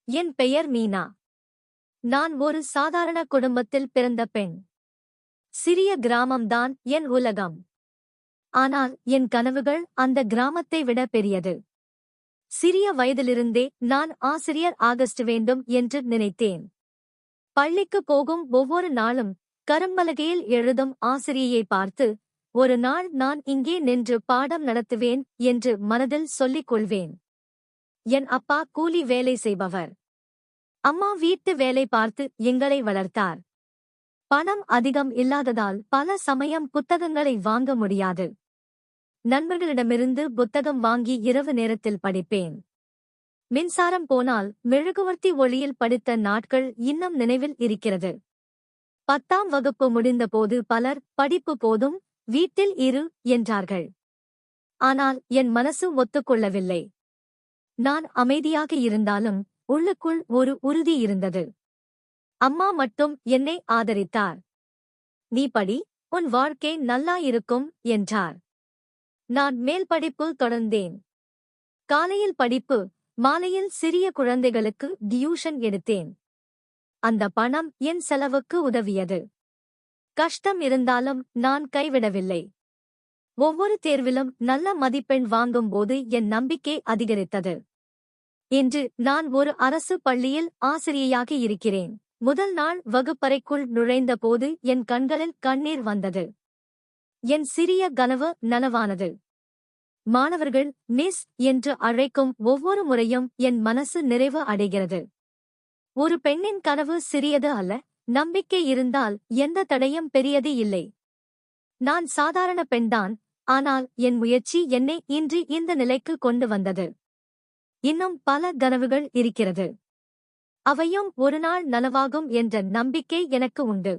என் பெயர் மீனா. நான் ஒரு சாதாரண குடும்பத்தில் பிறந்த பெண். சிறிய கிராமம்தான் என் உலகம். ஆனால் என் கனவுகள் அந்த கிராமத்தை விட பெரியது. சிறிய வயதிலிருந்தே நான் ஆசிரியர் ஆகஸ்ட் வேண்டும் என்று நினைத்தேன். பள்ளிக்கு போகும் ஒவ்வொரு நாளும் கரும்பலகையில் எழுதும் ஆசிரியையை பார்த்து, ஒரு நாள் நான் இங்கே நின்று பாடம் நடத்துவேன் என்று மனதில் சொல்லிக் கொள்வேன். என் அப்பா கூலி வேலை செய்பவர். அம்மா வீட்டு வேலை பார்த்து எங்களை வளர்த்தார். பணம் அதிகம் இல்லாததால் பல சமயம் புத்தகங்களை வாங்க முடியாது. நண்பர்களிடமிருந்து புத்தகம் வாங்கி இரவு நேரத்தில் படிப்பேன். மின்சாரம் போனால் மெழுகுவர்த்தி ஒளியில் படித்த நாட்கள் இன்னும் நினைவில் இருக்கிறது. 10ஆம் வகுப்பு முடிந்தபோது பலர் படிப்பு போதும், வீட்டில் இரு என்றார்கள். ஆனால் என் மனசு ஒத்துக்கொள்ளவில்லை. நான் அமைதியாக இருந்தாலும் உள்ளுக்குள் ஒரு உறுதி இருந்தது. அம்மா மட்டும் என்னை ஆதரித்தார். நீ படி, உன் வாழ்க்கை நல்லா இருக்கும் என்றார். நான் மேல் படிப்பு தொடர்ந்தேன். காலையில் படிப்பு, மாலையில் சிறிய குழந்தைகளுக்கு டியூஷன் எடுத்தேன். அந்த பணம் என் செலவுக்கு உதவியது. கஷ்டம் இருந்தாலும் நான் கைவிடவில்லை. ஒவ்வொரு தேர்விலும் நல்ல மதிப்பெண் வாங்கும்போது என் நம்பிக்கை அதிகரித்தது. இன்று நான் ஒரு அரசு பள்ளியில் ஆசிரியையாக இருக்கிறேன். முதல் நாள் வகுப்பறைக்குள் நுழைந்தபோது என் கண்களில் கண்ணீர் வந்தது. என் சிறிய கனவு நனவானது. மாணவர்கள் மிஸ் என்று அழைக்கும் ஒவ்வொரு முறையும் என் மனசு நிறைவு அடைகிறது. ஒரு பெண்ணின் கனவு சிறியது அல்ல. நம்பிக்கை இருந்தால் எந்த தடையும் பெரியது இல்லை. நான் சாதாரண பெண்தான், ஆனால் என் முயற்சி என்னை இன்று இந்த நிலைக்கு கொண்டு வந்தது. இன்னும் பல கனவுகள் இருக்கிறது. அவையும் ஒரு நாள் நனவாகும் என்ற நம்பிக்கை எனக்கு உண்டு.